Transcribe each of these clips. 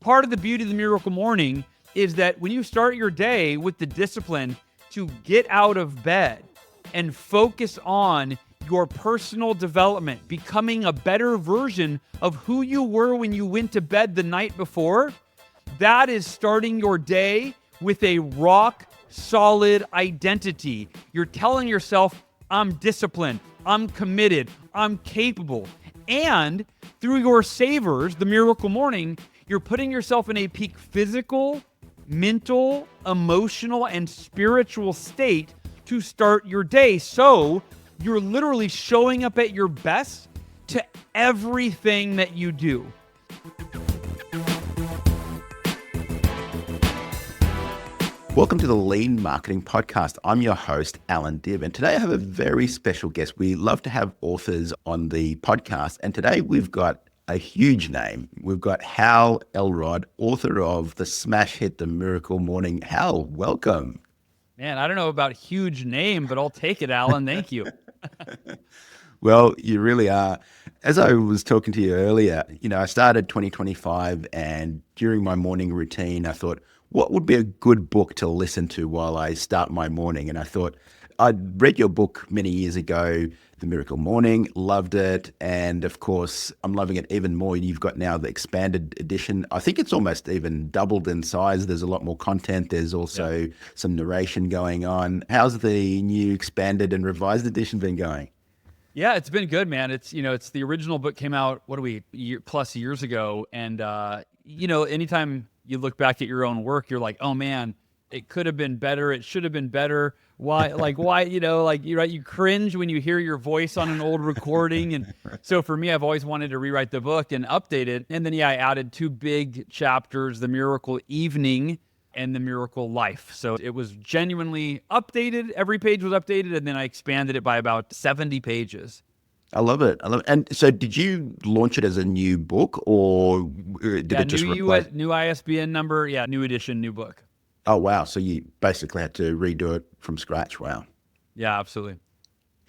part of the beauty of the Miracle Morning is that when you start your day with the discipline to get out of bed and focus on your personal development, becoming a better version of who you were when you went to bed the night before, that is starting your day with a rock solid identity. You're telling yourself, I'm disciplined, I'm committed, I'm capable. And through your savers, the Miracle Morning, you're putting yourself in a peak physical, mental, emotional, and spiritual state to start your day. So you're literally showing up at your best to everything that you do. Welcome to the Lean Marketing Podcast. I'm your host, Allan, and today I have a very special guest. We love to have authors on the podcast, and today we've got a huge name. We've got Hal Elrod, author of the smash hit, The Miracle Morning. Hal, welcome. Man, I don't know about huge name, but I'll take it, Allan. Thank you. Well, you really are. As I was talking to you earlier, I started 2025, and during my morning routine, I thought, what would be a good book to listen to while I start my morning? And I thought, I'd read your book many years ago, The Miracle Morning, loved it. And of course, I'm loving it even more. You've got now the expanded edition. I think it's almost even doubled in size. There's a lot more content. There's also some narration going on. How's the new expanded and revised edition been going? Yeah, it's been good, man. It's the original book came out, plus years ago. And, anytime you look back at your own work, you're like, oh man, it could have been better. It should have been better. Why, you cringe when you hear your voice on an old recording. And so for me, I've always wanted to rewrite the book and update it. And then, I added two big chapters, The Miracle Evening and The Miracle Life. So it was genuinely updated. Every page was updated. And then I expanded it by about 70 pages. I love it. And so did you launch it as a new book, or did it just replace? New ISBN number. Yeah, new edition, new book. Oh, wow. So you basically had to redo it from scratch. Wow. Yeah, absolutely.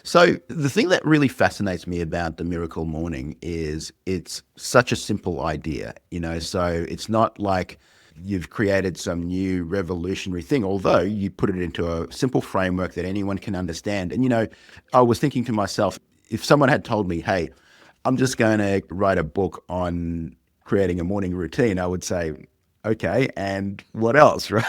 So the thing that really fascinates me about The Miracle Morning is it's such a simple idea, so it's not like you've created some new revolutionary thing, although you put it into a simple framework that anyone can understand. And, I was thinking to myself, if someone had told me, hey, I'm just going to write a book on creating a morning routine, I would say, okay, and what else, right?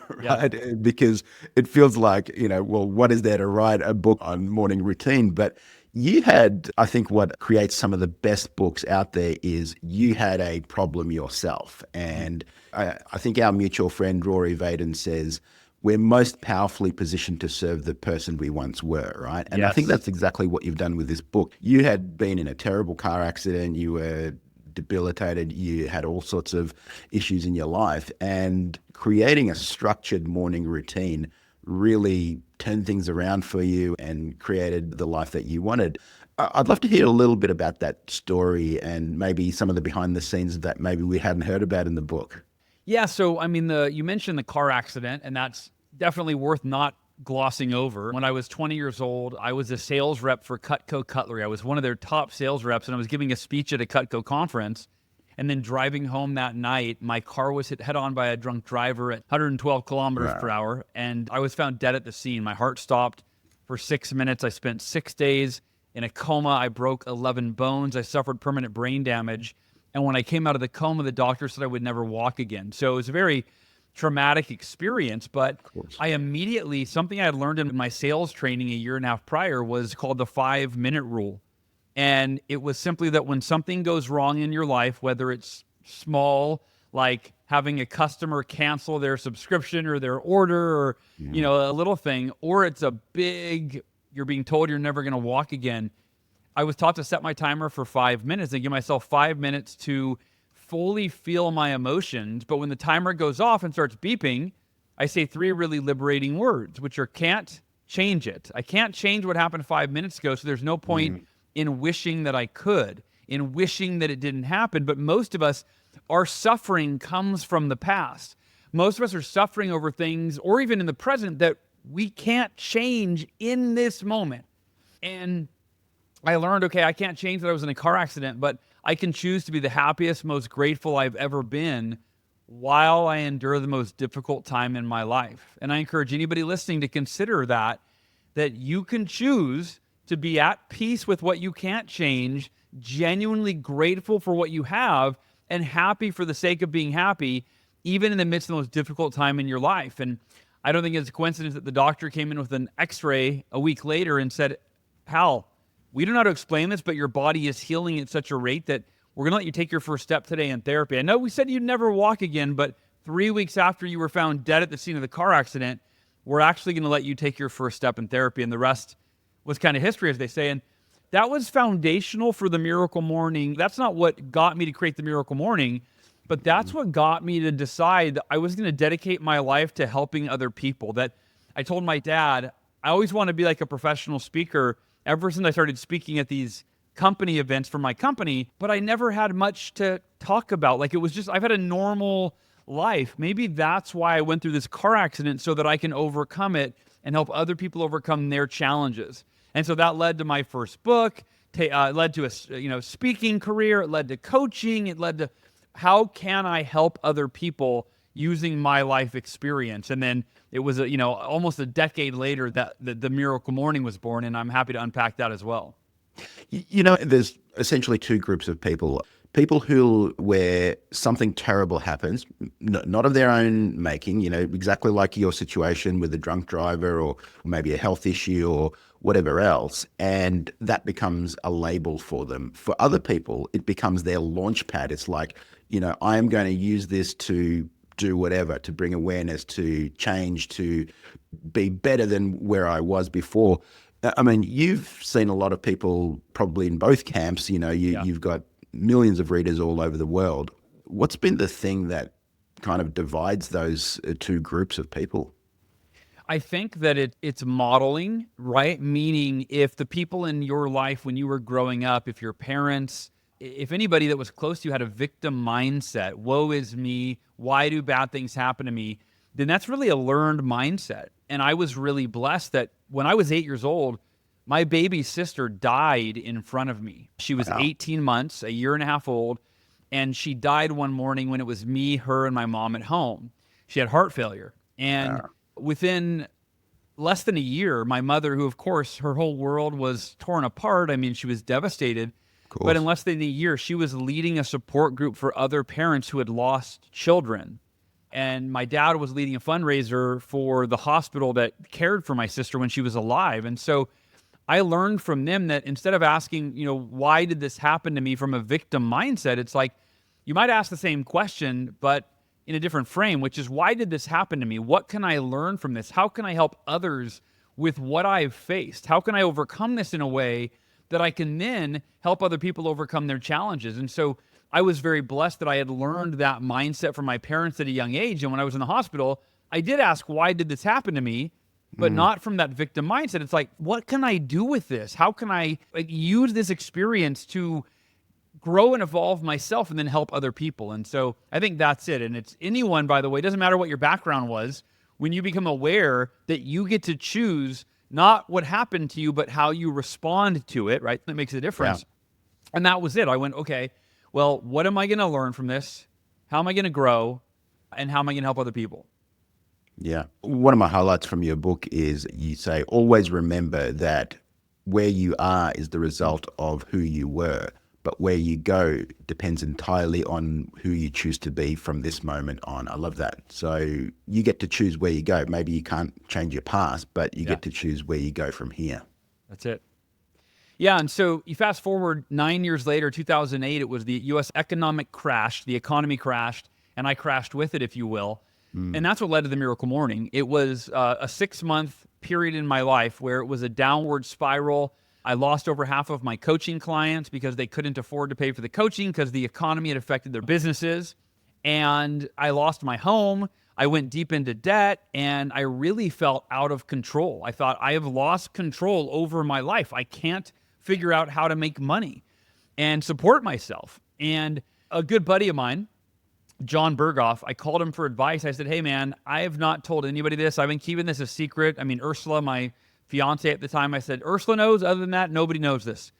Right? Yeah. Because it feels like, well, what is there to write a book on morning routine? But you had, I think what creates some of the best books out there is you had a problem yourself. And I think our mutual friend, Rory Vaden, says, we're most powerfully positioned to serve the person we once were, right? And yes. I think that's exactly what you've done with this book. You had been in a terrible car accident, you were debilitated, you had all sorts of issues in your life, and creating a structured morning routine really turned things around for you and created the life that you wanted. I'd love to hear a little bit about that story and maybe some of the behind the scenes that maybe we hadn't heard about in the book. Yeah, so you mentioned the car accident, and that's definitely worth not glossing over. When I was 20 years old, I was a sales rep for Cutco Cutlery. I was one of their top sales reps, and I was giving a speech at a Cutco conference. And then driving home that night, my car was hit head-on by a drunk driver at 112 kilometers per hour, and I was found dead at the scene. My heart stopped for 6 minutes. I spent 6 days in a coma. I broke 11 bones. I suffered permanent brain damage. And when I came out of the coma, the doctor said I would never walk again. So it was a very traumatic experience, but something I had learned in my sales training a year and a half prior was called the 5-minute rule. And it was simply that when something goes wrong in your life, whether it's small, like having a customer cancel their subscription or their order, or, a little thing, or it's a big, you're being told you're never going to walk again, I was taught to set my timer for 5 minutes and give myself 5 minutes to fully feel my emotions. But when the timer goes off and starts beeping, I say 3 really liberating words, which are can't change it. I can't change what happened 5 minutes ago, so there's no point in wishing that I could, in wishing that it didn't happen. But most of us, our suffering comes from the past. Most of us are suffering over things, or even in the present, that we can't change in this moment. And I learned, okay, I can't change that I was in a car accident, but I can choose to be the happiest, most grateful I've ever been while I endure the most difficult time in my life. And I encourage anybody listening to consider that you can choose to be at peace with what you can't change, genuinely grateful for what you have, and happy for the sake of being happy, even in the midst of the most difficult time in your life. And I don't think it's a coincidence that the doctor came in with an x-ray a week later and said, Hal, we don't know how to explain this, but your body is healing at such a rate that we're going to let you take your first step today in therapy. I know we said you'd never walk again, but 3 weeks after you were found dead at the scene of the car accident, we're actually going to let you take your first step in therapy. And the rest was kind of history, as they say. And that was foundational for the Miracle Morning. That's not what got me to create the Miracle Morning, but that's what got me to decide that I was going to dedicate my life to helping other people. That I told my dad, I always want to be like a professional speaker ever since I started speaking at these company events for my company, but I never had much to talk about. Like, it was just, I've had a normal life. Maybe that's why I went through this car accident, so that I can overcome it and help other people overcome their challenges. And so that led to my first book, led to a speaking career, it led to coaching, it led to how can I help other people using my life experience. And then it was almost a decade later that the Miracle Morning was born, and I'm happy to unpack that as well. There's essentially two groups of people. People where something terrible happens, not of their own making, exactly like your situation with a drunk driver or maybe a health issue or whatever else, and that becomes a label for them. For other people, it becomes their launch pad. It's like, I am going to use this to do whatever, to bring awareness, to change, to be better than where I was before. I mean, you've seen a lot of people probably in both camps. You've got millions of readers all over the world. What's been the thing that kind of divides those two groups of people? I think that it's modeling, right? Meaning, if the people in your life when you were growing up, if your parents, if anybody that was close to you had a victim mindset, woe is me, why do bad things happen to me? Then that's really a learned mindset. And I was really blessed that when I was 8 years old, my baby sister died in front of me. She was 18 months, a year and a half old, and she died one morning when it was me, her, and my mom at home. She had heart failure. And within less than a year, my mother, who of course her whole world was torn apart, I mean, she was devastated, but in less than a year, she was leading a support group for other parents who had lost children. And my dad was leading a fundraiser for the hospital that cared for my sister when she was alive. And so I learned from them that instead of asking, why did this happen to me from a victim mindset, it's like, you might ask the same question, but in a different frame, which is, why did this happen to me? What can I learn from this? How can I help others with what I've faced? How can I overcome this in a way that I can then help other people overcome their challenges? And so I was very blessed that I had learned that mindset from my parents at a young age. And when I was in the hospital, I did ask, why did this happen to me? But not from that victim mindset. It's like, what can I do with this? How can I use this experience to grow and evolve myself and then help other people? And so I think that's it. And it's anyone, by the way, it doesn't matter what your background was, when you become aware that you get to choose not what happened to you, but how you respond to it, right? That makes a difference. Yeah. And that was it. I went, okay, well, what am I going to learn from this? How am I going to grow? And how am I going to help other people? Yeah. One of my highlights from your book is you say, always remember that where you are is the result of who you were, but where you go depends entirely on who you choose to be from this moment on. I love that. So you get to choose where you go. Maybe you can't change your past, but you get to choose where you go from here. That's it. Yeah, and so you fast forward 9 years later, 2008, it was the U.S. economic crash, the economy crashed, and I crashed with it, if you will. And that's what led to the Miracle Morning. It was a 6-month period in my life where it was a downward spiral. I lost over half of my coaching clients because they couldn't afford to pay for the coaching because the economy had affected their businesses. And I lost my home. I went deep into debt, and I really felt out of control. I thought, I have lost control over my life. I can't figure out how to make money and support myself. And a good buddy of mine, John Berghoff, I called him for advice. I said, hey man, I have not told anybody this. I've been keeping this a secret. I mean, Ursula, my fiance at the time, I said, Ursula knows. Other than that, nobody knows this.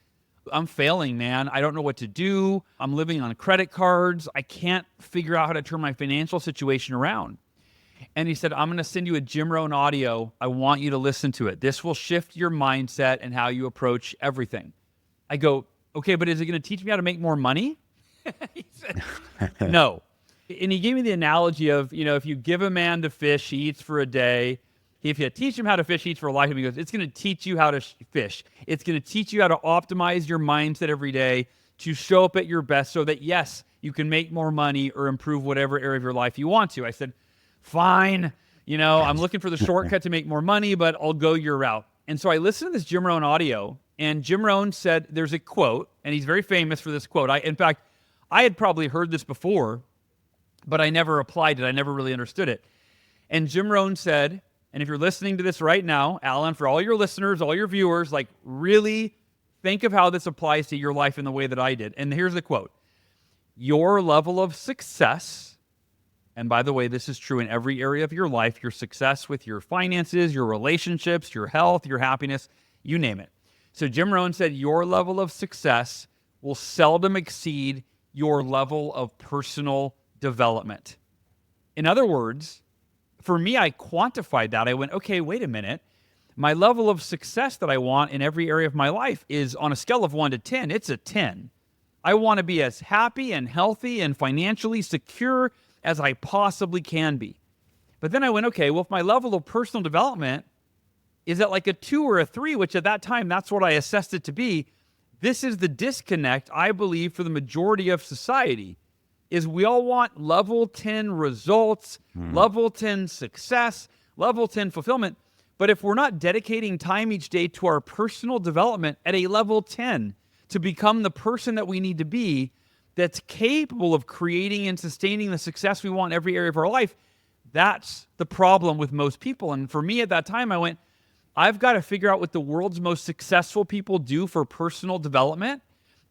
I'm failing, man. I don't know what to do. I'm living on credit cards. I can't figure out how to turn my financial situation around. And he said, I'm going to send you a Jim Rohn audio. I want you to listen to it. This will shift your mindset and how you approach everything. I go, okay, but is it going to teach me how to make more money? He said, no. And he gave me the analogy of, if you give a man to fish, he eats for a day. If you teach him how to fish, he eats for a lifetime. He goes, it's going to teach you how to fish. It's going to teach you how to optimize your mindset every day to show up at your best so that, yes, you can make more money or improve whatever area of your life you want to. I said, fine. I'm looking for the shortcut to make more money, but I'll go your route. And so I listened to this Jim Rohn audio, and Jim Rohn said there's a quote, and he's very famous for this quote. In fact, I had probably heard this before, but I never applied it. I never really understood it. And Jim Rohn said, and if you're listening to this right now, Allan, for all your listeners, all your viewers, really think of how this applies to your life in the way that I did. And here's the quote. Your level of success, and by the way, this is true in every area of your life, your success with your finances, your relationships, your health, your happiness, you name it. So Jim Rohn said, your level of success will seldom exceed your level of personal development. In other words, for me, I quantified that. I went, okay, wait a minute. My level of success that I want in every area of my life is on a scale of 1 to 10. It's a 10. I want to be as happy and healthy and financially secure as I possibly can be. But then I went, okay, well, if my level of personal development is at like a 2 or a 3, which at that time, that's what I assessed it to be, this is the disconnect, I believe, for the majority of society, is we all want level 10 results, level 10 success, level 10 fulfillment. But if we're not dedicating time each day to our personal development at a level 10 to become the person that we need to be, that's capable of creating and sustaining the success we want in every area of our life, that's the problem with most people. And for me at that time, I went, I've got to figure out what the world's most successful people do for personal development.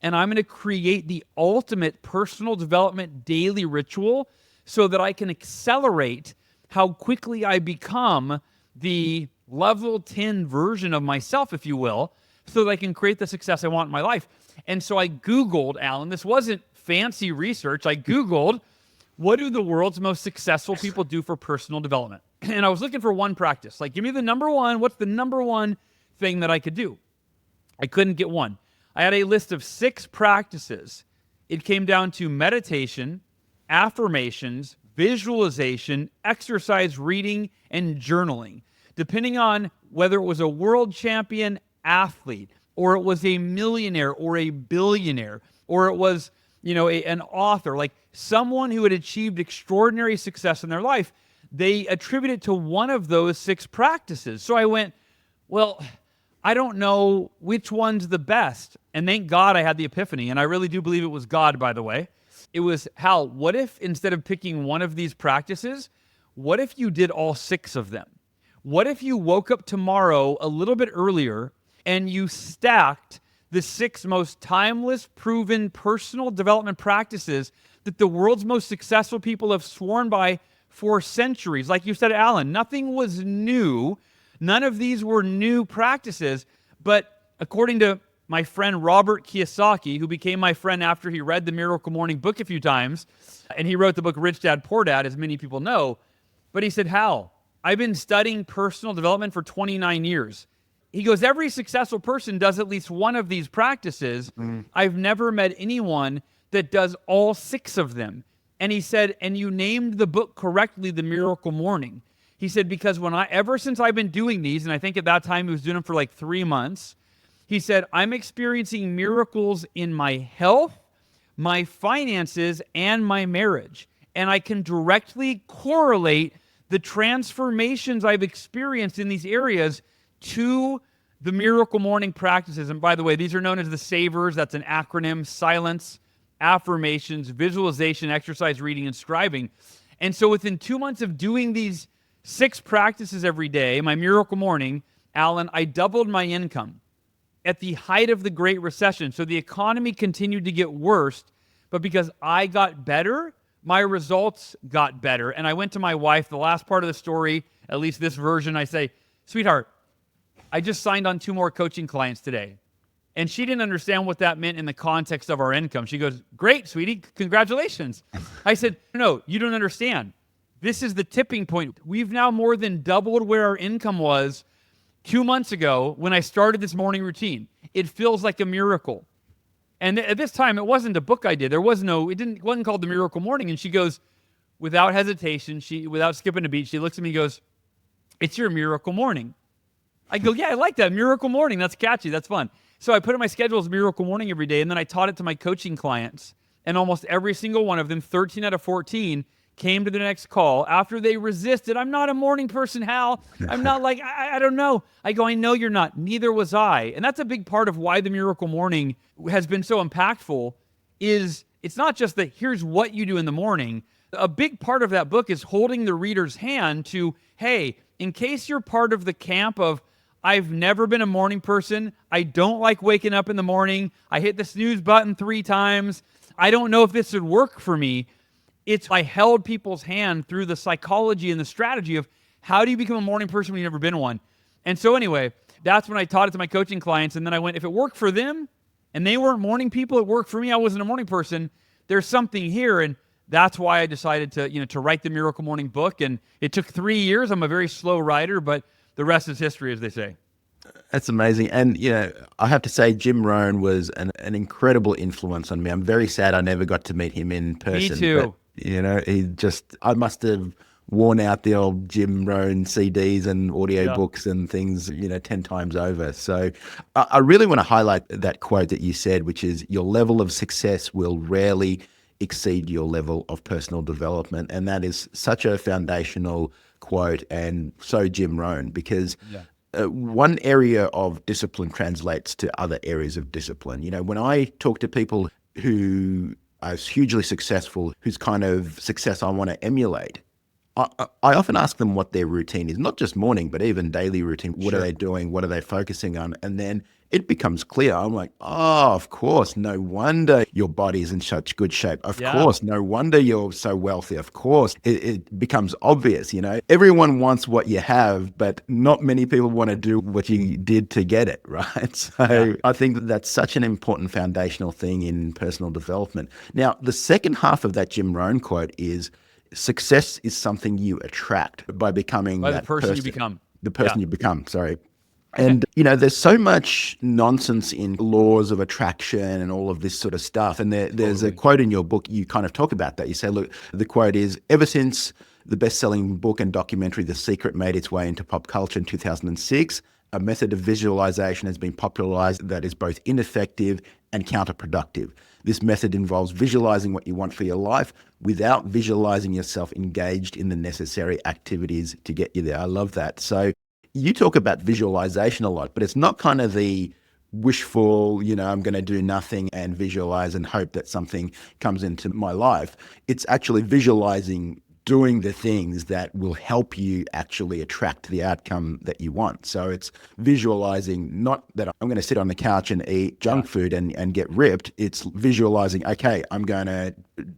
And I'm going to create the ultimate personal development daily ritual so that I can accelerate how quickly I become the level 10 version of myself, if you will, so that I can create the success I want in my life. And so I Googled, Allan, this wasn't fancy research. I Googled, what do the world's most successful people do for personal development? And I was looking for one practice. Give me the number one. What's the number one thing that I could do? I couldn't get one. I had a list of 6 practices. It came down to meditation, affirmations, visualization, exercise, reading, and journaling. Depending on whether it was a world champion athlete, or it was a millionaire or a billionaire, or it was, an author, like someone who had achieved extraordinary success in their life, they attribute it to one of those 6 practices. So I went, well, I don't know which one's the best. And thank God I had the epiphany. And I really do believe it was God, by the way. It was, Hal, what if instead of picking one of these practices, what if you did all 6 of them? What if you woke up tomorrow a little bit earlier and you stacked the 6 most timeless, proven personal development practices that the world's most successful people have sworn by for centuries? Like you said, Allan, nothing was new. None of these were new practices, but according to my friend Robert Kiyosaki, who became my friend after he read the Miracle Morning book a few times, and he wrote the book Rich Dad, Poor Dad, as many people know, but he said, Hal, I've been studying personal development for 29 years. He goes, every successful person does at least one of these practices. I've never met anyone that does all 6 of them. And he said, and you named the book correctly, The Miracle Morning. He said, because ever since I've been doing these, and I think at that time he was doing them for like 3 months, he said, I'm experiencing miracles in my health, my finances, and my marriage. And I can directly correlate the transformations I've experienced in these areas to the Miracle Morning practices. And by the way, these are known as the SAVERS. That's an acronym: silence, affirmations, visualization, exercise, reading, and scribing. And so within 2 months of doing these 6 practices every day, my Miracle Morning, Allan, I doubled my income at the height of the Great Recession. So the economy continued to get worse, but because I got better, my results got better. And I went to my wife, the last part of the story, at least this version, I say, sweetheart, I just signed on 2 more coaching clients today. And she didn't understand what that meant in the context of our income. She goes, "Great, sweetie, congratulations." I said, "No, you don't understand. This is the tipping point. We've now more than doubled where our income was 2 months ago when I started this morning routine. It feels like a miracle." And at this time, it wasn't a book I did. It wasn't called The Miracle Morning. And she goes, without hesitation, without skipping a beat, she looks at me and goes, "It's your miracle morning." I go, "Yeah, I like that. Miracle morning. That's catchy. That's fun." So I put in my schedule as miracle morning every day. And then I taught it to my coaching clients. And almost every single one of them, 13 out of 14, came to the next call after they resisted. "I'm not a morning person, Hal. I'm not like, I don't know." I go, "I know you're not. Neither was I." And that's a big part of why the Miracle Morning has been so impactful is it's not just that here's what you do in the morning. A big part of that book is holding the reader's hand to, hey, in case you're part of the camp of, "I've never been a morning person. I don't like waking up in the morning. I hit the snooze button 3 times. I don't know if this would work for me." I held people's hand through the psychology and the strategy of how do you become a morning person when you've never been one. And so anyway, that's when I taught it to my coaching clients. And then I went, if it worked for them and they weren't morning people, it worked for me. I wasn't a morning person. There's something here. And that's why I decided to write the Miracle Morning book. And it took 3 years. I'm a very slow writer, but the rest is history, as they say. That's amazing. And, I have to say, Jim Rohn was an incredible influence on me. I'm very sad I never got to meet him in person. Me too. But, I must have worn out the old Jim Rohn CDs and audio books and things, 10 times over. So I really want to highlight that quote that you said, which is, "Your level of success will rarely exceed your level of personal development." And that is such a foundational quote, and so Jim Rohn, because one area of discipline translates to other areas of discipline. When I talk to people who are hugely successful, whose kind of success I want to emulate, I often ask them what their routine is, not just morning, but even daily routine. What are they doing? What are they focusing on? And then it becomes clear. I'm like, oh, of course, no wonder your body is in such good shape. Of course, no wonder you're so wealthy. Of course, it becomes obvious, Everyone wants what you have, but not many people want to do what you did to get it, right? So I think that's such an important foundational thing in personal development. Now, the second half of that Jim Rohn quote is, success is something you attract by becoming the person you become. The person you become, sorry. And, there's so much nonsense in laws of attraction and all of this sort of stuff. And there's a quote in your book, you kind of talk about that. You say, look, the quote is, "Ever since the best-selling book and documentary The Secret made its way into pop culture in 2006, a method of visualization has been popularized that is both ineffective and counterproductive. This method involves visualizing what you want for your life without visualizing yourself engaged in the necessary activities to get you there." I love that. So you talk about visualization a lot, but it's not kind of the wishful, I'm going to do nothing and visualize and hope that something comes into my life. It's actually visualizing doing the things that will help you actually attract the outcome that you want. So it's visualizing, not that I'm going to sit on the couch and eat junk food and get ripped. It's visualizing, okay, I'm going to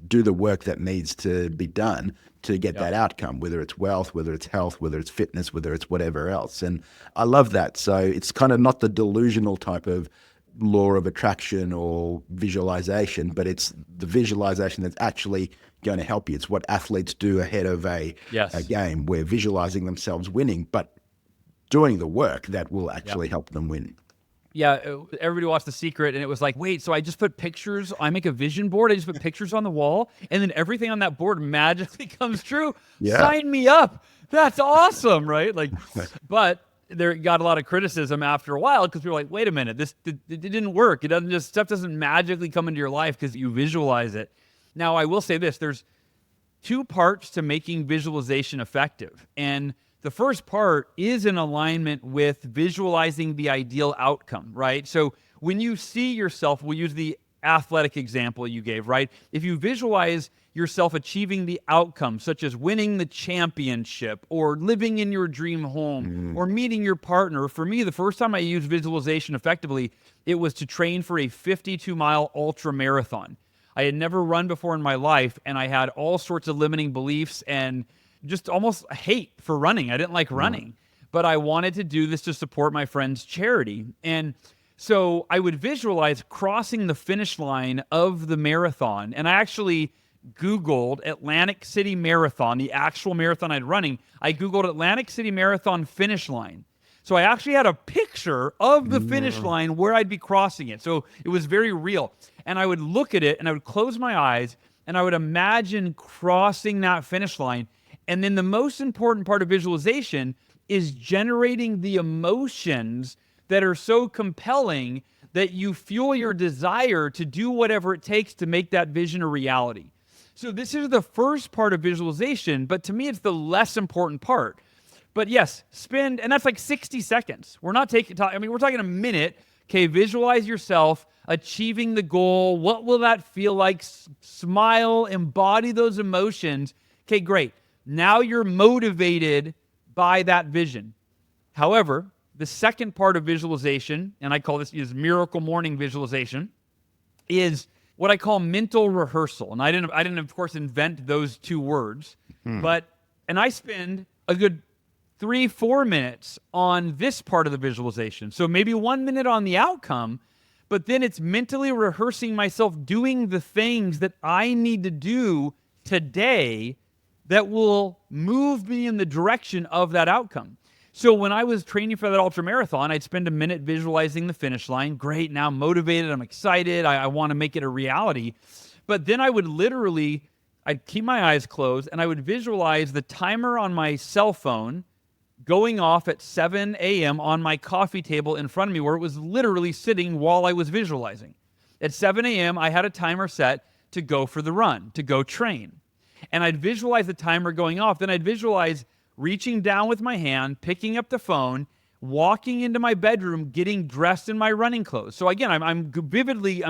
do the work that needs to be done to get that outcome, whether it's wealth, whether it's health, whether it's fitness, whether it's whatever else. And I love that. So it's kind of not the delusional type of law of attraction or visualization, but it's the visualization that's actually going to help you. It's what athletes do ahead of a game, where visualizing themselves winning, but doing the work that will actually help them win. Yeah, everybody watched The Secret, and it was like, wait, so I just put pictures, I make a vision board, I just put pictures on the wall, and then everything on that board magically comes true? Yeah. Sign me up. That's awesome, right? But there got a lot of criticism after a while because people were like, wait a minute, it didn't work. Stuff doesn't magically come into your life because you visualize it. Now, I will say this, there's 2 parts to making visualization effective. And the first part is in alignment with visualizing the ideal outcome, right? So when you see yourself, we'll use the athletic example you gave, right? If you visualize yourself achieving the outcome, such as winning the championship or living in your dream home or meeting your partner. For me, the first time I used visualization effectively, it was to train for a 52-mile ultra marathon. I had never run before in my life, and I had all sorts of limiting beliefs and just almost hate for running. I didn't like running, but I wanted to do this to support my friend's charity. And So I would visualize crossing the finish line of the marathon. And I actually Googled Atlantic City Marathon, the actual marathon I'd running. I Googled Atlantic City Marathon finish line. So I actually had a picture of the finish line where I'd be crossing it. So it was very real. And I would look at it and I would close my eyes and I would imagine crossing that finish line. And then the most important part of visualization is generating the emotions that are so compelling that you fuel your desire to do whatever it takes to make that vision a reality. So this is the first part of visualization, but to me, it's the less important part. But yes, and that's like 60 seconds. We're not taking time. I mean, we're talking a minute. Okay, visualize yourself achieving the goal. What will that feel like? Smile, embody those emotions. Okay, great. Now you're motivated by that vision. However, the second part of visualization, and I call this is miracle morning visualization, is what I call mental rehearsal. And I didn't of course invent those two words, and I spend a good 3-4 minutes on this part of the visualization. So maybe 1 minute on the outcome, but then it's mentally rehearsing myself doing the things that I need to do today that will move me in the direction of that outcome. So when I was training for that ultra marathon, I'd spend a minute visualizing the finish line. Great, now I'm motivated, I'm excited, I want to make it a reality. But then I'd keep my eyes closed and I would visualize the timer on my cell phone going off at 7 a.m. on my coffee table in front of me where it was literally sitting while I was visualizing. At 7 a.m., I had a timer set to go for the run, to go train. And I'd visualize the timer going off. Then I'd visualize reaching down with my hand, picking up the phone, walking into my bedroom, getting dressed in my running clothes. So again, I'm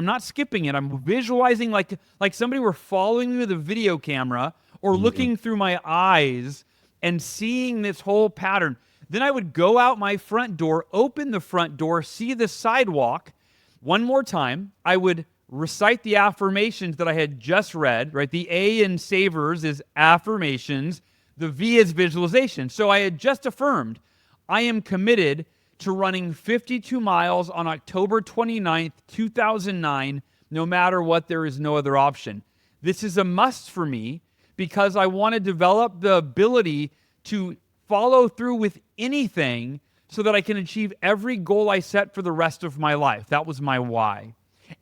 not skipping it. I'm visualizing like somebody were following me with a video camera or looking through my eyes and seeing this whole pattern. Then I would go out my front door, open the front door, see the sidewalk. One more time, I would recite the affirmations that I had just read, right? The A in Savers is affirmations. The V is visualization. So I had just affirmed, I am committed to running 52 miles on October 29th, 2009, no matter what, there is no other option. This is a must for me because I want to develop the ability to follow through with anything so that I can achieve every goal I set for the rest of my life. That was my why.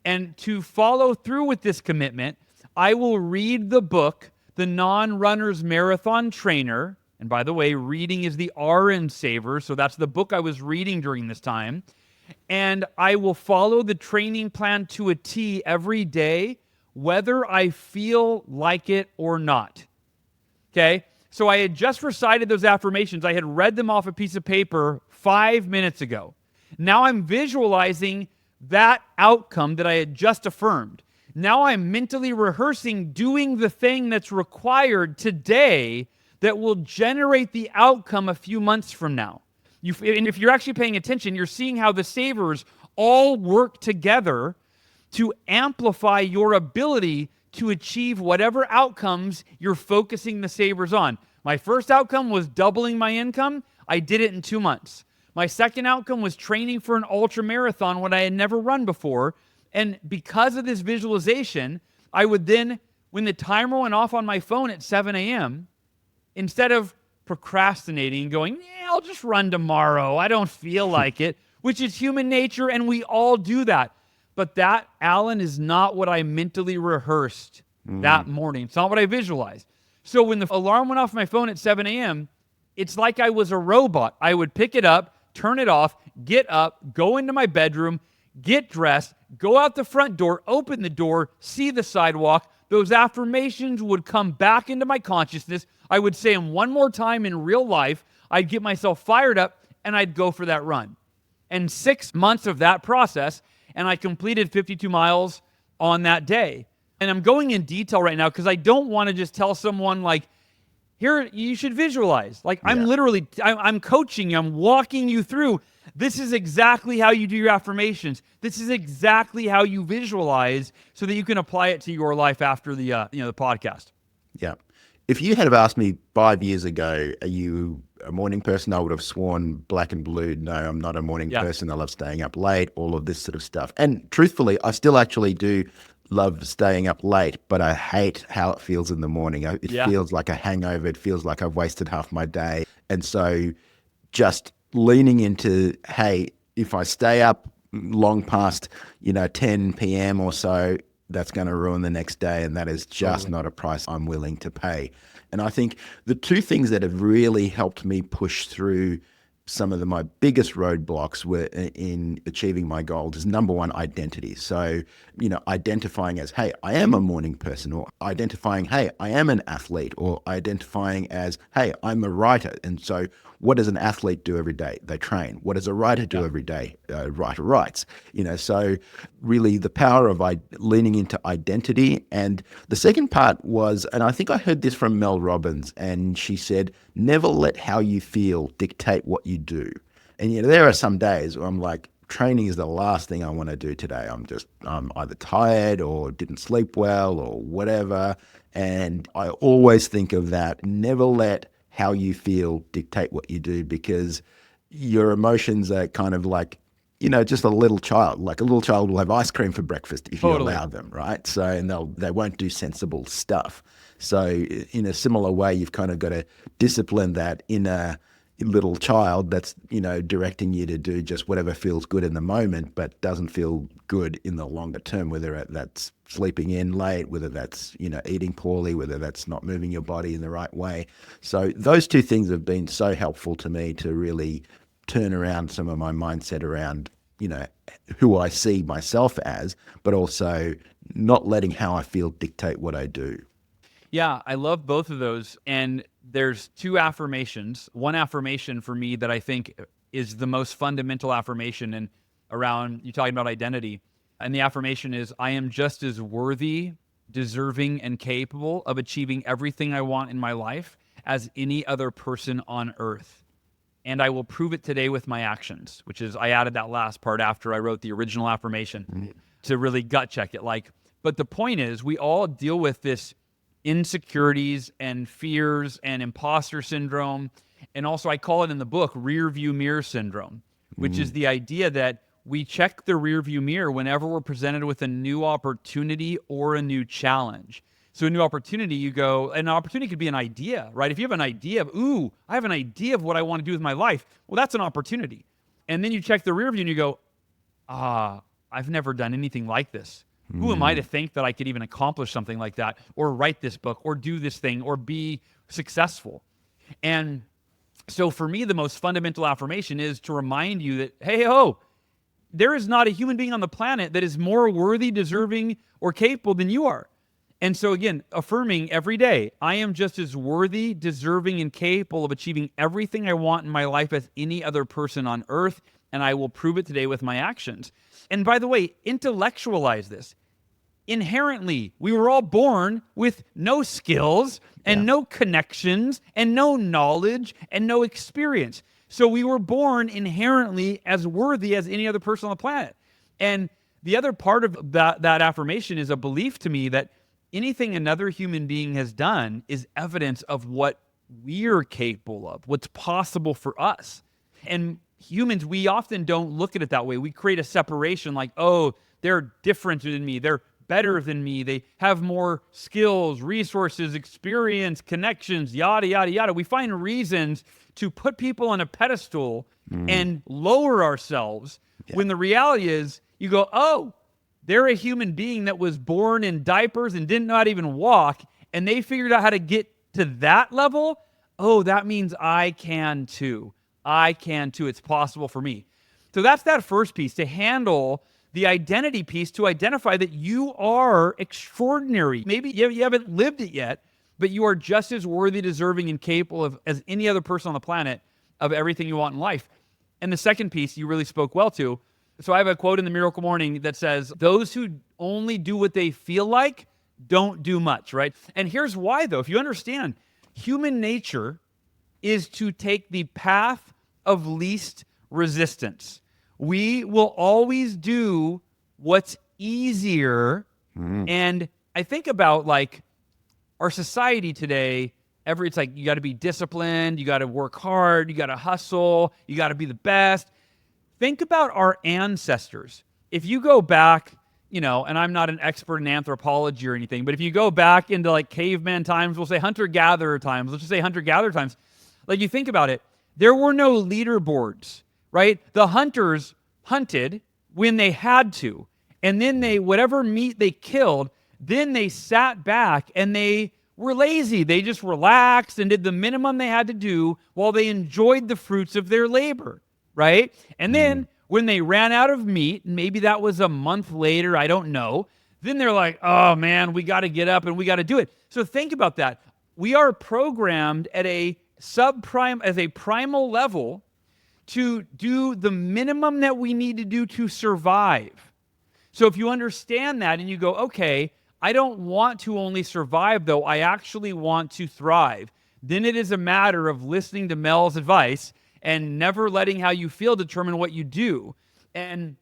And to follow through with this commitment, I will read the book, The Non-Runner's Marathon Trainer. And by the way, reading is the R in Savers, so that's the book I was reading during this time. And I will follow the training plan to a T every day, whether I feel like it or not. Okay? So I had just recited those affirmations. I had read them off a piece of paper 5 minutes ago. Now I'm visualizing that outcome that I had just affirmed. Now I'm mentally rehearsing doing the thing that's required today that will generate the outcome a few months from now. And if you're actually paying attention, you're seeing how the savers all work together to amplify your ability to achieve whatever outcomes you're focusing the savers on. My first outcome was doubling my income. I did it in 2 months. My second outcome was training for an ultra marathon when I had never run before. And because of this visualization, I would then, when the timer went off on my phone at 7 a.m., instead of procrastinating and going, yeah, I'll just run tomorrow, I don't feel like it, which is human nature, and we all do that. But that, Allan, is not what I mentally rehearsed that morning. It's not what I visualized. So when the alarm went off my phone at 7 a.m., it's like I was a robot. I would pick it up, turn it off, get up, go into my bedroom, get dressed, go out the front door, open the door, see the sidewalk. Those affirmations would come back into my consciousness. I would say them one more time in real life. I'd get myself fired up, and I'd go for that run. And 6 months of that process, and I completed 52 miles on that day. And I'm going in detail right now because I don't want to just tell someone like, here, you should visualize. Like, I'm coaching you, I'm walking you through. This is exactly how you do your affirmations. This is exactly how you visualize so that you can apply it to your life after the the podcast. Yeah. If you had have asked me 5 years ago, are you a morning person. I would have sworn black and blue. No, I'm not a morning Yeah. person. I love staying up late, all of this sort of stuff. And truthfully, I still actually do love staying up late, but I hate how it feels in the morning. It Yeah. feels like a hangover. It feels like I've wasted half my day. And so just leaning into, hey, if I stay up long past, 10 p.m. or so, that's going to ruin the next day. And that is just Totally. not a price I'm willing to pay. And I think the two things that have really helped me push through some of my biggest roadblocks were in achieving my goals is number one, identity. So, identifying as, hey, I am a morning person, or identifying, hey, I am an athlete, or identifying as, hey, I'm a writer. And so what does an athlete do every day? They train. What does a writer do Yeah. every day? A writer writes. So really the power of leaning into identity. And the second part was, and I think I heard this from Mel Robbins, and she said, never let how you feel dictate what you do. And there are some days where I'm like, training is the last thing I want to do today. I'm either tired or didn't sleep well or whatever. And I always think of that. Never let how you feel dictate what you do, because your emotions are kind of like, just a little child. Like a little child will have ice cream for breakfast if you Totally. allow them, right? So, and they won't do sensible stuff. So in a similar way, you've kind of got to discipline that inner little child that's, directing you to do just whatever feels good in the moment, but doesn't feel good in the longer term, whether that's sleeping in late, whether that's, eating poorly, whether that's not moving your body in the right way. So those two things have been so helpful to me to really turn around some of my mindset around, who I see myself as, but also not letting how I feel dictate what I do. Yeah, I love both of those. And there's two affirmations. One affirmation for me that I think is the most fundamental affirmation, and around you talking about identity. And the affirmation is, I am just as worthy, deserving, and capable of achieving everything I want in my life as any other person on earth. And I will prove it today with my actions, which is, I added that last part after I wrote the original affirmation to really gut check it. But the point is, we all deal with this insecurities and fears and imposter syndrome. And also, I call it in the book rear view mirror syndrome, which is the idea that we check the rear view mirror whenever we're presented with a new opportunity or a new challenge. So a new opportunity, you go, an opportunity could be an idea, right? If you have an idea of, ooh, I have an idea of what I want to do with my life, well, that's an opportunity. And then you check the rear view and you go, I've never done anything like this. Who am I to think that I could even accomplish something like that, or write this book, or do this thing, or be successful? And so for me, the most fundamental affirmation is to remind you that, hey, there is not a human being on the planet that is more worthy, deserving, or capable than you are. And so again, affirming every day, I am just as worthy, deserving, and capable of achieving everything I want in my life as any other person on earth, and I will prove it today with my actions. And by the way, intellectualize this. Inherently, we were all born with no skills and Yeah. no connections and no knowledge and no experience. So we were born inherently as worthy as any other person on the planet. And the other part of that affirmation is a belief to me that anything another human being has done is evidence of what we're capable of, what's possible for us. And humans, we often don't look at it that way. We create a separation like, oh, they're different than me. They're better than me. They have more skills, resources, experience, connections, yada, yada, yada. We find reasons to put people on a pedestal and lower ourselves when the reality is you go, oh, they're a human being that was born in diapers and didn't know how to even walk, and they figured out how to get to that level. Oh, that means I can too. I can too. It's possible for me. So that's that first piece, to handle the identity piece, to identify that you are extraordinary. Maybe you haven't lived it yet, but you are just as worthy, deserving, and capable of as any other person on the planet of everything you want in life. And the second piece you really spoke well to. So I have a quote in the Miracle Morning that says, those who only do what they feel like don't do much, right? And here's why, though. If you understand, human nature is to take the path of least resistance. We will always do what's easier. And I think about like our society today, It's like you got to be disciplined, you got to work hard, you got to hustle, you got to be the best. Think about our ancestors. If you go back, and I'm not an expert in anthropology or anything, but if you go back into like caveman times, we'll say hunter-gatherer times, let's just say hunter-gatherer times, like you think about it, there were no leaderboards, right? The hunters hunted when they had to, and then whatever meat they killed, then they sat back and they were lazy. They just relaxed and did the minimum they had to do while they enjoyed the fruits of their labor, right? And then when they ran out of meat, and maybe that was a month later, I don't know, then they're like, oh man, we got to get up and we got to do it. So think about that. We are programmed at a primal level to do the minimum that we need to do to survive. So if you understand that and you go, okay, I don't want to only survive though, I actually want to thrive, then it is a matter of listening to Mel's advice and never letting how you feel determine what you do. And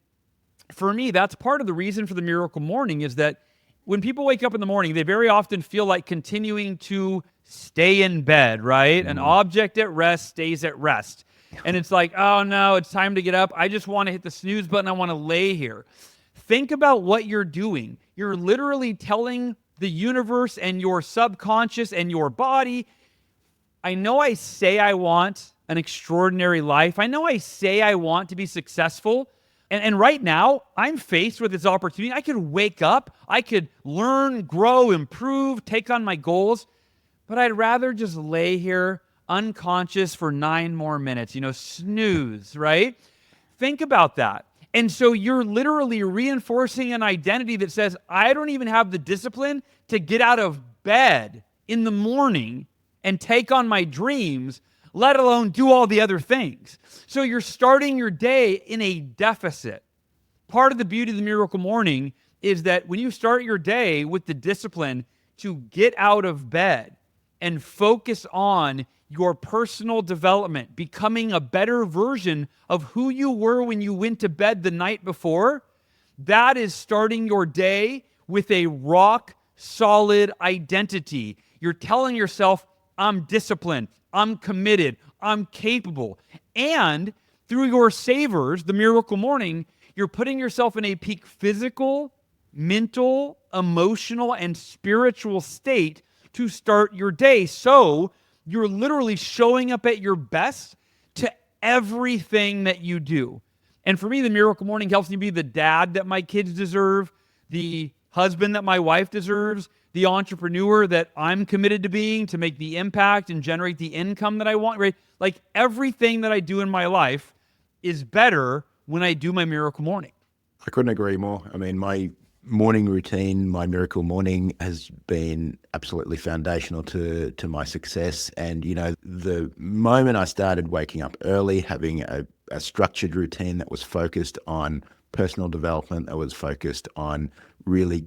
for me, that's part of the reason for the Miracle Morning is that when people wake up in the morning, they very often feel like continuing to stay in bed, right? An object at rest stays at rest. And it's like, oh no, it's time to get up. I just want to hit the snooze button. I want to lay here. Think about what you're doing. You're literally telling the universe and your subconscious and your body, I know I say I want an extraordinary life. I know I say I want to be successful. And right now, I'm faced with this opportunity. I could wake up. I could learn, grow, improve, take on my goals. But I'd rather just lay here unconscious for 9 more minutes. Snooze, right? Think about that. And so you're literally reinforcing an identity that says, I don't even have the discipline to get out of bed in the morning and take on my dreams, let alone do all the other things. So you're starting your day in a deficit. Part of the beauty of the Miracle Morning is that when you start your day with the discipline to get out of bed and focus on your personal development, becoming a better version of who you were when you went to bed the night before, that is starting your day with a rock solid identity. You're telling yourself, I'm disciplined, I'm committed, I'm capable. And through your savers, the Miracle Morning, you're putting yourself in a peak physical, mental, emotional, and spiritual state to start your day. So you're literally showing up at your best to everything that you do. And for me, the Miracle Morning helps me be the dad that my kids deserve, the husband that my wife deserves, the entrepreneur that I'm committed to being to make the impact and generate the income that I want, right? Like everything that I do in my life is better when I do my Miracle Morning. I couldn't agree more. I mean, my morning routine, my Miracle Morning has been absolutely foundational to my success. And, the moment I started waking up early, having a structured routine that was focused on personal development, that was focused on really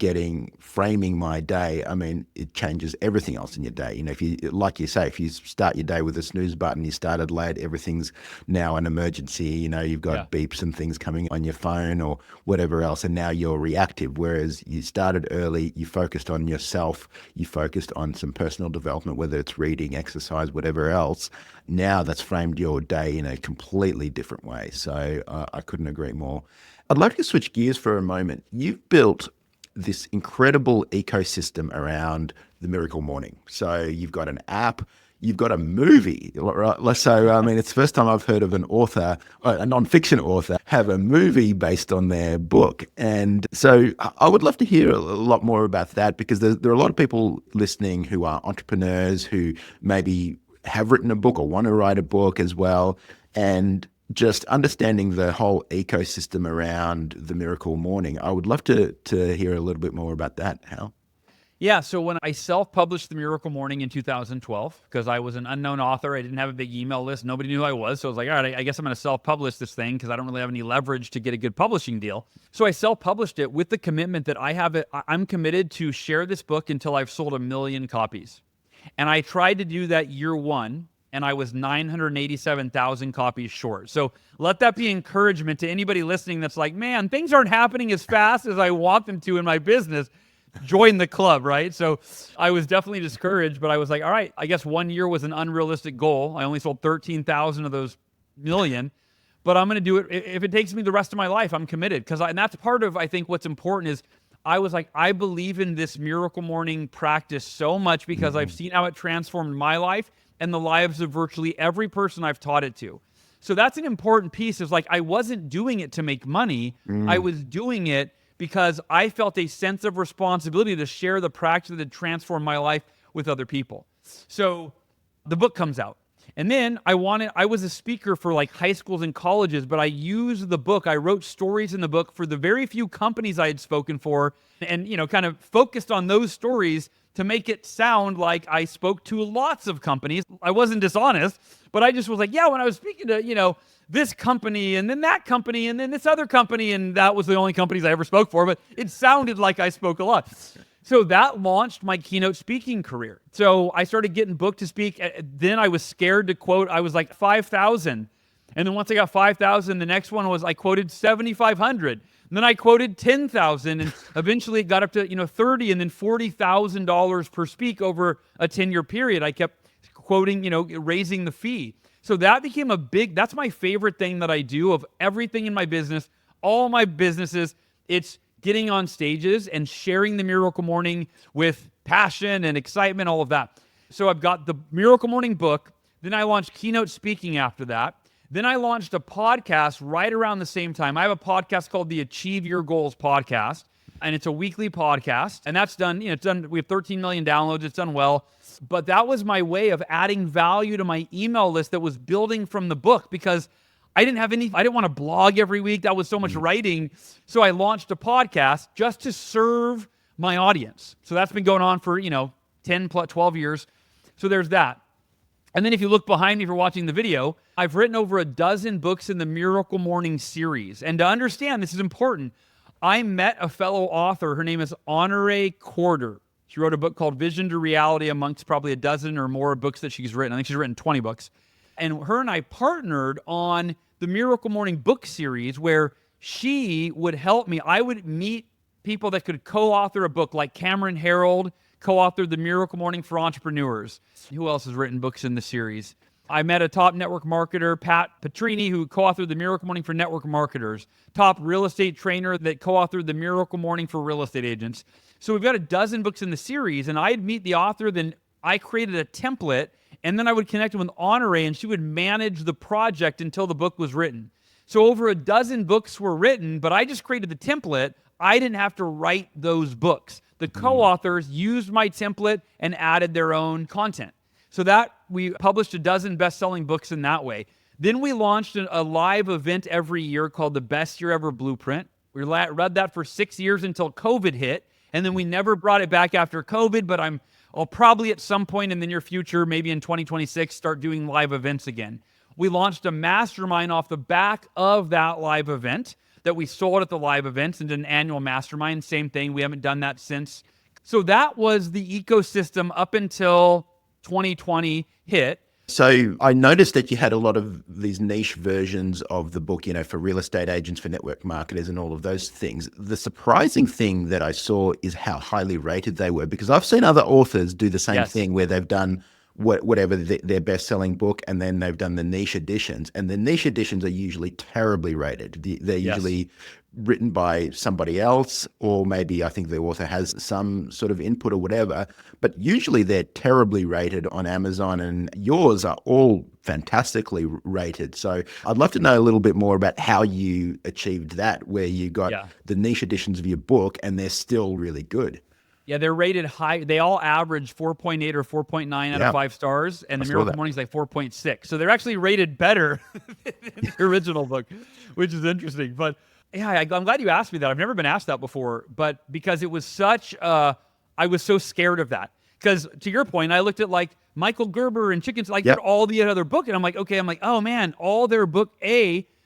framing my day, I mean, it changes everything else in your day. If you, like you say, if you start your day with a snooze button, you started late, everything's now an emergency, you've got beeps and things coming on your phone or whatever else, and now you're reactive. Whereas you started early, you focused on yourself, you focused on some personal development, whether it's reading, exercise, whatever else. Now that's framed your day in a completely different way. So I couldn't agree more. I'd like to switch gears for a moment. You've built this incredible ecosystem around the Miracle Morning. So you've got an app, you've got a movie, right? So, I mean, it's the first time I've heard of an author, a nonfiction author, have a movie based on their book. And so I would love to hear a lot more about that, because there are a lot of people listening who are entrepreneurs who maybe have written a book or want to write a book as well. And just understanding the whole ecosystem around the Miracle Morning, I would love to hear a little bit more about that, Hal. Yeah, so when I self-published The Miracle Morning in 2012, because I was an unknown author, I didn't have a big email list, nobody knew who I was, so I was like, all right, I guess I'm going to self-publish this thing because I don't really have any leverage to get a good publishing deal. So I self-published it with the commitment that I'm committed to share this book until I've sold 1 million copies. And I tried to do that year one, and I was 987,000 copies short. So let that be encouragement to anybody listening that's like, man, things aren't happening as fast as I want them to in my business. join the club, right? So I was definitely discouraged, but I was like, all right, I guess 1 year was an unrealistic goal. I only sold 13,000 of those million, but I'm going to do it. If it takes me the rest of my life, I'm committed. And that's part of, I think, what's important is I was like, I believe in this miracle morning practice so much because I've seen how it transformed my life and the lives of virtually every person I've taught it to. So that's an important piece, is like, I wasn't doing it to make money. I was doing it because I felt a sense of responsibility to share the practice that had transformed my life with other people. So the book comes out. And then I was a speaker for like high schools and colleges, but I used the book. I wrote stories in the book for the very few companies I had spoken for, and, kind of focused on those stories to make it sound like I spoke to lots of companies. I wasn't dishonest, but I just was like, yeah, when I was speaking to, this company and then that company and then this other company, and that was the only companies I ever spoke for, but it sounded like I spoke a lot. So that launched my keynote speaking career. So I started getting booked to speak. Then I was scared to quote. I was like 5,000. And then once I got 5,000, the next one was I quoted 7,500. And then I quoted 10,000. And eventually it got up to, $30,000 and then $40,000 per speak over a 10-year period. I kept quoting, raising the fee. So that became that's my favorite thing that I do of everything in my business, all my businesses. It's getting on stages and sharing the Miracle Morning with passion and excitement, all of that. So I've got the Miracle Morning book. Then I launched keynote speaking after that. Then I launched a podcast right around the same time. I have a podcast called the Achieve Your Goals podcast, and it's a weekly podcast. And that's done, we have 13 million downloads. It's done well. But that was my way of adding value to my email list that was building from the book, because I didn't want to blog every week. That was so much writing. So I launched a podcast just to serve my audience. So that's been going on for, 10 plus 12 years. So there's that. And then if you look behind me, if you're watching the video, I've written over a dozen books in the Miracle Morning series. And to understand, this is important. I met a fellow author. Her name is Honore Corder. She wrote a book called Vision to Reality amongst probably a dozen or more books that she's written. I think she's written 20 books. And her and I partnered on the Miracle Morning book series, where she would help me. I would meet people that could co-author a book, like Cameron Herold co-authored The Miracle Morning for Entrepreneurs. Who else has written books in the series? I met a top network marketer, Pat Petrini, who co-authored The Miracle Morning for network marketers. Top real estate trainer that co-authored The Miracle Morning for real estate agents. So we've got a dozen books in the series, and I'd meet the author, then I created a template, and then I would connect with Honore, and she would manage the project until the book was written. So over a dozen books were written, but I just created the template. I didn't have to write those books. The co-authors used my template and added their own content. So that we published a dozen best-selling books in that way. Then we launched a live event every year called the Best Year Ever Blueprint. We read that for 6 years until COVID hit, and then we never brought it back after COVID, but I'll probably at some point in the near future, maybe in 2026, start doing live events again. We launched a mastermind off the back of that live event that we sold at the live events and did an annual mastermind. Same thing. We haven't done that since. So that was the ecosystem up until 2020 hit. So I noticed that you had a lot of these niche versions of the book, for real estate agents, for network marketers, and all of those things. The surprising thing that I saw is how highly rated they were, because I've seen other authors do the same thing, where they've done whatever their best-selling book, and then they've done the niche editions. And the niche editions are usually terribly rated. They're usually written by somebody else, or maybe I think the author has some sort of input or whatever, but usually they're terribly rated on Amazon, and yours are all fantastically rated. So I'd love to know a little bit more about how you achieved that, where you got the niche editions of your book and they're still really good. Yeah, they're rated high. They all average 4.8 or 4.9 out of 5 stars, and the Miracle Morning is like 4.6. So they're actually rated better than the original book, which is interesting. But yeah, I'm glad you asked me that. I've never been asked that before, but because it was I was so scared of that. Because to your point, I looked at like Michael Gerber and Chickens, like all the other book, and I'm like, oh man, all their book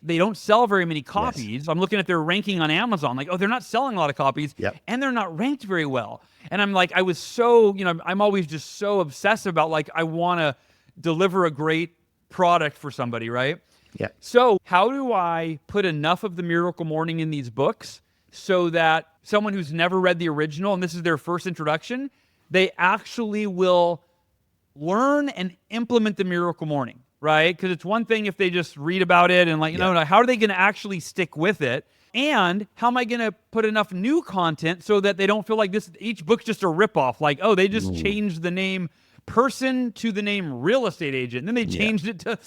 they don't sell very many copies. Yes. I'm looking at their ranking on Amazon, like, they're not selling a lot of copies, and they're not ranked very well. And I'm like, I was so, I'm always just so obsessive about, like, I want to deliver a great product for somebody, right? Yeah. So how do I put enough of the Miracle Morning in these books so that someone who's never read the original, and this is their first introduction, they actually will learn and implement the Miracle Morning, right? Because it's one thing if they just read about it and how are they going to actually stick with it? And how am I going to put enough new content so that they don't feel like each book's just a ripoff? Like, oh, they just changed the name person to the name real estate agent. And then they changed it to,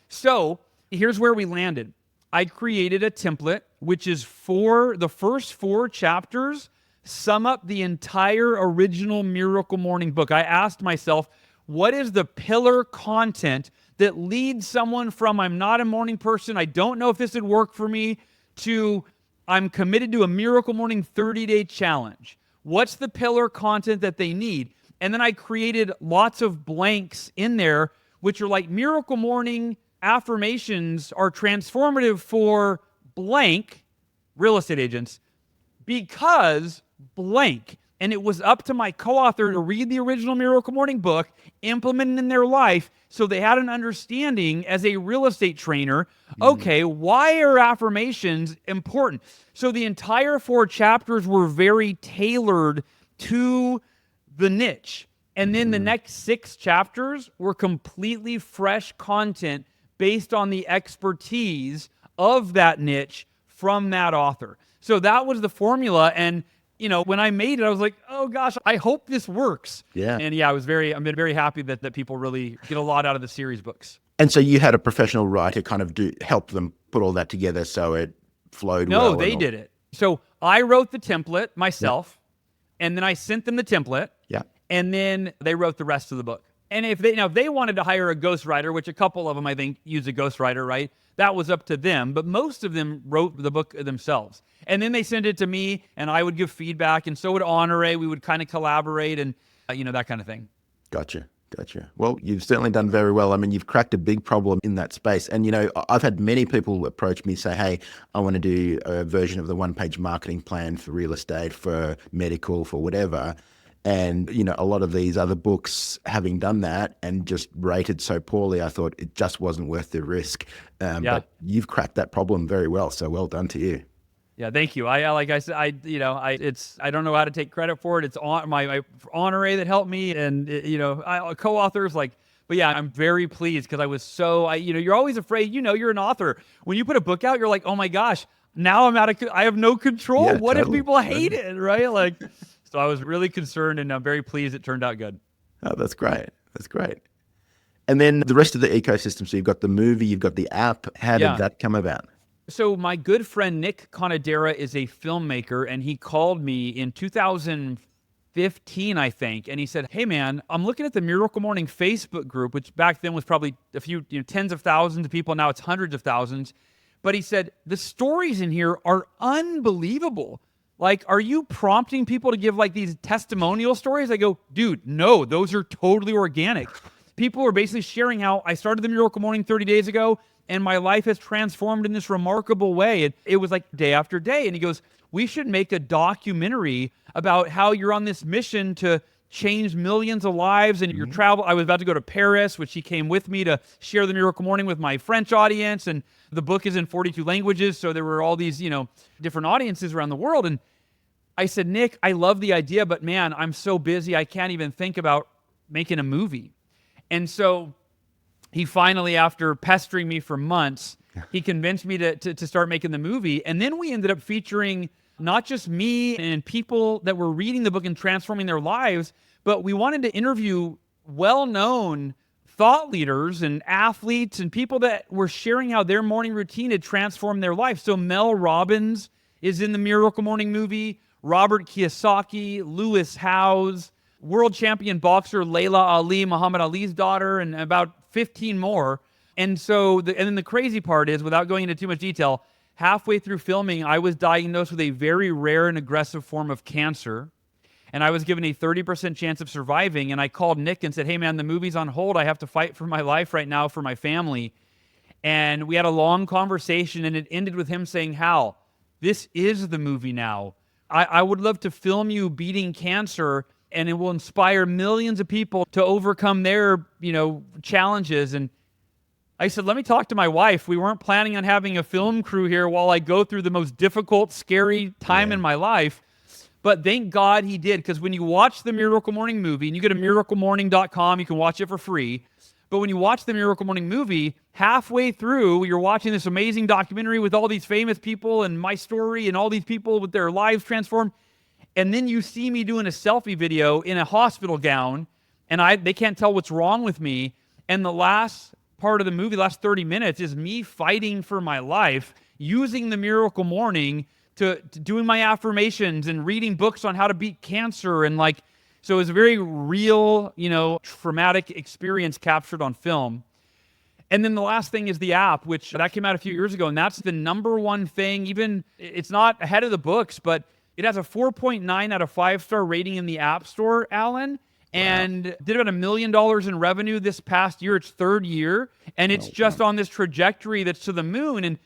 So here's where we landed. I created a template, which is the first 4 chapters sum up the entire original Miracle Morning book. I asked myself, what is the pillar content that leads someone from I'm not a morning person, I don't know if this would work for me, to I'm committed to a Miracle Morning 30-day challenge? What's the pillar content that they need? And then I created lots of blanks in there, which are like Miracle Morning affirmations are transformative for blank real estate agents because blank. And it was up to my co-author to read the original Miracle Morning book, implement it in their life, so they had an understanding as a real estate trainer. Okay, why are affirmations important? So the entire 4 chapters were very tailored to the niche. And then the next 6 chapters were completely fresh content based on the expertise of that niche from that author. So that was the formula. And when I made it, I was like, oh gosh, I hope this works. Yeah. And yeah, I've been very happy that people really get a lot out of the series books. And so you had a professional writer kind of help them put all that together so it flowed well? No, they did it. So I wrote the template myself, and then I sent them the template, and then they wrote the rest of the book. And if they wanted to hire a ghostwriter, which a couple of them I think use a ghostwriter, right? That was up to them, but most of them wrote the book themselves. And then they sent it to me, and I would give feedback, and so would Honore. We would kind of collaborate, and that kind of thing. Gotcha. Well, you've certainly done very well. I mean, you've cracked a big problem in that space. And, I've had many people approach me, say, hey, I want to do a version of the one-page marketing plan for real estate, for medical, for whatever. And, a lot of these other books, having done that and just rated so poorly, I thought it just wasn't worth the risk. But you've cracked that problem very well. So well done to you. Yeah, thank you. Like I said, I don't know how to take credit for it. It's on my Honore that helped me, and co-authors But yeah, I'm very pleased because I was you're always afraid. You're an author. When you put a book out, you're like, oh my gosh, now I have no control. Yeah, what totally. if people hate it, right? So I was really concerned, and I'm very pleased it turned out good. Oh, that's great. And then the rest of the ecosystem. So you've got the movie, you've got the app. How did that come about? So my good friend Nick Conadera is a filmmaker, and he called me in 2015, I think, and he said, hey man, I'm looking at the Miracle Morning Facebook group, which back then was probably a few, tens of thousands of people. Now it's hundreds of thousands. But he said, the stories in here are unbelievable. Are you prompting people to give these testimonial stories? I go, dude, no, those are totally organic. People are basically sharing how I started the Miracle Morning 30 days ago, and my life has transformed in this remarkable way. It was day after day. And he goes, we should make a documentary about how you're on this mission to change millions of lives and your travel. I was about to go to Paris, which he came with me to share the Miracle Morning with my French audience. And the book is in 42 languages. So there were all these, different audiences around the world. And I said, Nick, I love the idea, but man, I'm so busy. I can't even think about making a movie. And so he finally, after pestering me for months, he convinced me to start making the movie. And then we ended up featuring not just me and people that were reading the book and transforming their lives, but we wanted to interview well-known thought leaders and athletes and people that were sharing how their morning routine had transformed their life. So Mel Robbins is in the Miracle Morning movie, Robert Kiyosaki, Lewis Howes, world champion boxer Layla Ali, Muhammad Ali's daughter, and about 15 more. And so, and then the crazy part is, without going into too much detail, halfway through filming, I was diagnosed with a very rare and aggressive form of cancer. And I was given a 30% chance of surviving. And I called Nick and said, hey man, the movie's on hold. I have to fight for my life right now for my family. And we had a long conversation, and it ended with him saying, Hal, this is the movie now. I would love to film you beating cancer, and it will inspire millions of people to overcome their, challenges. And I said, let me talk to my wife. We weren't planning on having a film crew here while I go through the most difficult, scary time in my life. But thank God he did, because when you watch the Miracle Morning movie, and you go to miraclemorning.com, you can watch it for free. But when you watch the Miracle Morning movie, halfway through, you're watching this amazing documentary with all these famous people and my story and all these people with their lives transformed. And then you see me doing a selfie video in a hospital gown, and they can't tell what's wrong with me. And the last part of the movie, the last 30 minutes, is me fighting for my life, using the Miracle Morning to doing my affirmations and reading books on how to beat cancer. And so it was a very real, traumatic experience captured on film. And then the last thing is the app, which that came out a few years ago. And that's the number one thing. Even it's not ahead of the books, but it has a 4.9 out of 5-star rating in the App Store, Allan. And did about $1 million in revenue this past year. It's third year. And it's just on this trajectory that's to the moon. And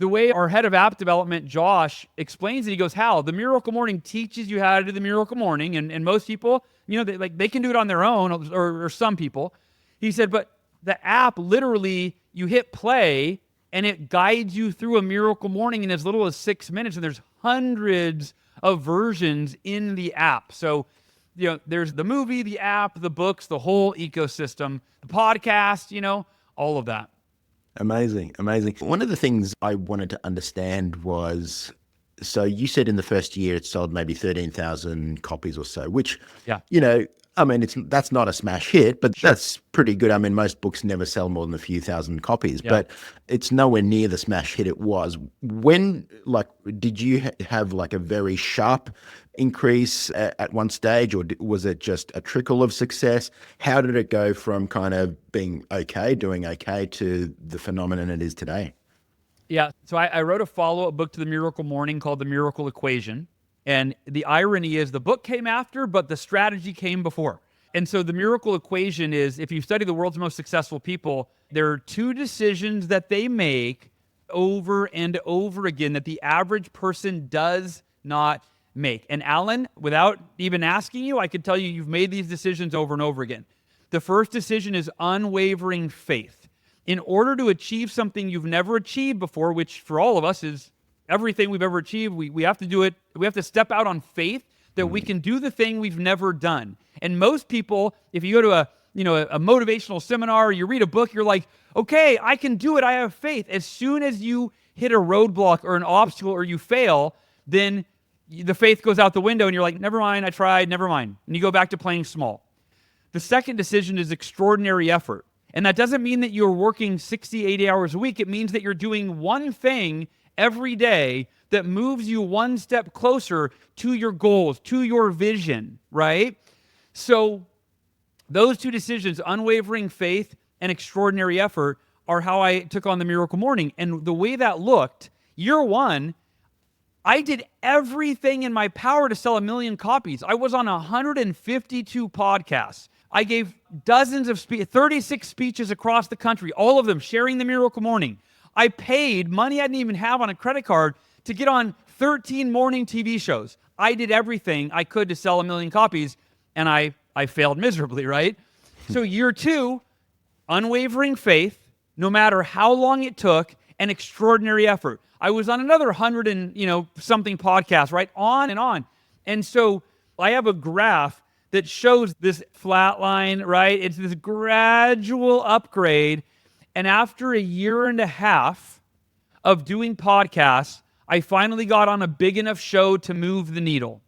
the way our head of app development, Josh, explains it, he goes, Hal, the Miracle Morning teaches you how to do the Miracle Morning. And most people, they can do it on their own, or some people. He said, but the app, literally, you hit play, and it guides you through a Miracle Morning in as little as 6 minutes. And there's hundreds of versions in the app. So, there's the movie, the app, the books, the whole ecosystem, the podcast, all of that. Amazing. One of the things I wanted to understand was, so you said in the first year it sold maybe 13,000 copies or so, which, that's not a smash hit, but that's pretty good. I mean, most books never sell more than a few thousand copies, but it's nowhere near the smash hit it was. When, did you have a very sharp increase at one stage, or was it just a trickle of success? How did it go from kind of being doing okay, to the phenomenon it is today? Yeah, so I wrote a follow-up book to the Miracle Morning called The Miracle Equation. And the irony is the book came after, but the strategy came before. And so the Miracle Equation is, if you study the world's most successful people, there are two decisions that they make over and over again that the average person does not make. And Allan, without even asking you, I could tell you you've made these decisions over and over again. The first decision is unwavering faith. In order to achieve something you've never achieved before, which for all of us is everything we've ever achieved, we have to do it. We have to step out on faith that we can do the thing we've never done. And most people, if you go to a motivational seminar, or you read a book, you're like, okay, I can do it. I have faith. As soon as you hit a roadblock or an obstacle or you fail, then the faith goes out the window and you're like, never mind, I tried, never mind. And you go back to playing small. The second decision is extraordinary effort. And that doesn't mean that you're working 60, 80 hours a week. It means that you're doing one thing every day that moves you one step closer to your goals, to your vision, right? So those two decisions, unwavering faith and extraordinary effort, are how I took on the Miracle Morning. And the way that looked, year one, I did everything in my power to sell 1 million copies. I was on 152 podcasts. I gave dozens of 36 speeches across the country, all of them sharing the Miracle Morning. I paid money I didn't even have on a credit card to get on 13 morning TV shows. I did everything I could to sell 1 million copies, and I failed miserably, right? So year two, unwavering faith, no matter how long it took, and extraordinary effort. I was on another 100 and something podcasts, right? On and on. And so I have a graph that shows this flat line, right? It's this gradual upgrade. And after a year and a half of doing podcasts, I finally got on a big enough show to move the needle.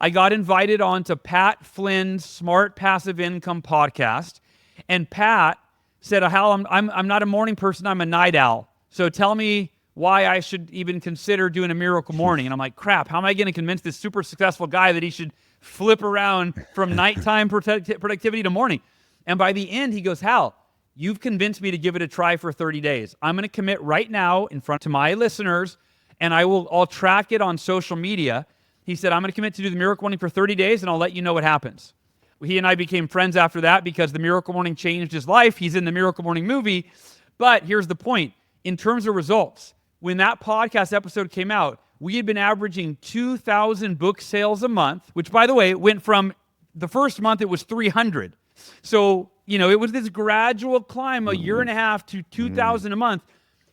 I got invited on to Pat Flynn's Smart Passive Income podcast. And Pat said, Hal, I'm not a morning person, I'm a night owl. So tell me why I should even consider doing a Miracle Morning. And I'm like, crap, how am I going to convince this super successful guy that he should flip around from nighttime productivity to morning? And by the end, he goes, Hal, you've convinced me to give it a try for 30 days. I'm going to commit right now in front of my listeners, and I'll track it on social media. He said, I'm going to commit to do the Miracle Morning for 30 days, and I'll let you know what happens. He and I became friends after that because the Miracle Morning changed his life. He's in the Miracle Morning movie. But here's the point. In terms of results, when that podcast episode came out, we had been averaging 2,000 book sales a month, which, by the way, went from the first month, it was 300. So it was this gradual climb, a year and a half to 2,000 a month.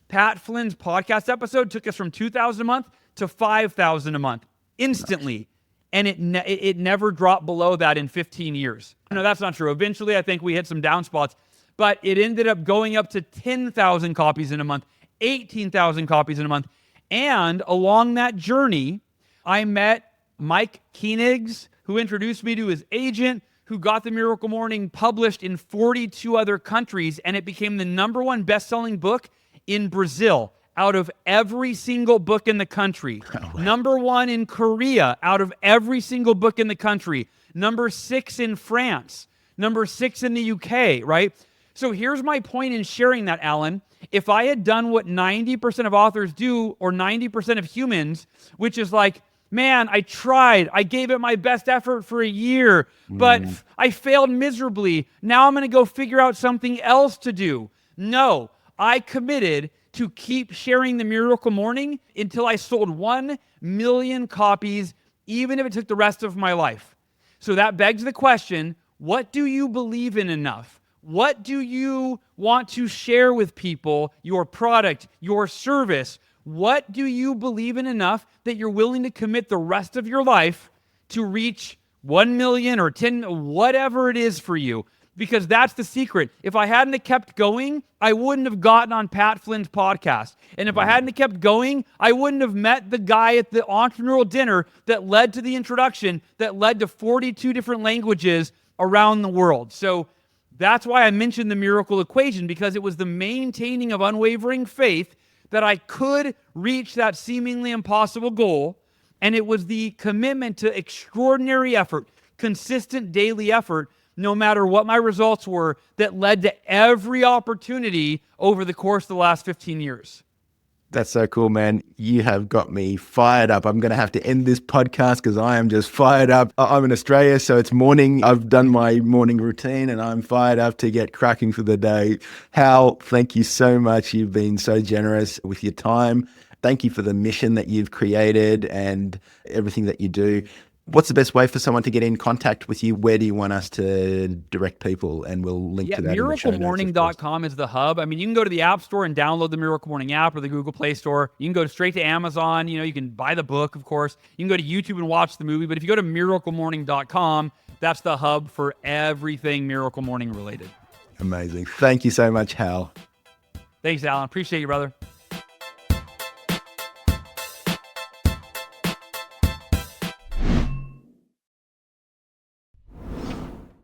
Pat Flynn's podcast episode took us from 2,000 a month to 5,000 a month instantly. And it never dropped below that in 15 years. No, that's not true. Eventually, I think we hit some down spots, but it ended up going up to 10,000 copies in a month, 18,000 copies in a month. And along that journey, I met Mike Koenigs, who introduced me to his agent, who got The Miracle Morning published in 42 other countries, and it became the #1 best-selling book in Brazil out of every single book in the country. #1 in Korea out of every single book in the country. #6 in France. #6 in the UK, right? So here's my point in sharing that, Allan. If I had done what 90% of authors do, or 90% of humans, which is like, man, I tried. I gave it my best effort for a year, but I failed miserably. Now I'm going to go figure out something else to do. No, I committed to keep sharing The Miracle Morning until I sold 1 million copies, even if it took the rest of my life. So that begs the question, what do you believe in enough? What do you want to share with people, your product, your service? What do you believe in enough that you're willing to commit the rest of your life to reach 1 million or 10, whatever it is for you? Because that's the secret. If I hadn't have kept going, I wouldn't have gotten on Pat Flynn's podcast. And if I hadn't have kept going, I wouldn't have met the guy at the entrepreneurial dinner that led to the introduction, that led to 42 different languages around the world. So that's why I mentioned the miracle equation, because it was the maintaining of unwavering faith that I could reach that seemingly impossible goal. And it was the commitment to extraordinary effort, consistent daily effort, no matter what my results were, that led to every opportunity over the course of the last 15 years. That's so cool, man. You have got me fired up. I'm going to have to end this podcast because I am just fired up. I'm in Australia, so it's morning. I've done my morning routine and I'm fired up to get cracking for the day. Hal, thank you so much. You've been so generous with your time. Thank you for the mission that you've created and everything that you do. What's the best way for someone to get in contact with you? Where do you want us to direct people? And we'll link to that. MiracleMorning.com is the hub. I mean, you can go to the App Store and download the Miracle Morning app or the Google Play Store. You can go straight to Amazon. You can buy the book, of course. You can go to YouTube and watch the movie. But if you go to MiracleMorning.com, that's the hub for everything Miracle Morning related. Amazing. Thank you so much, Hal. Thanks, Allan. Appreciate you, brother.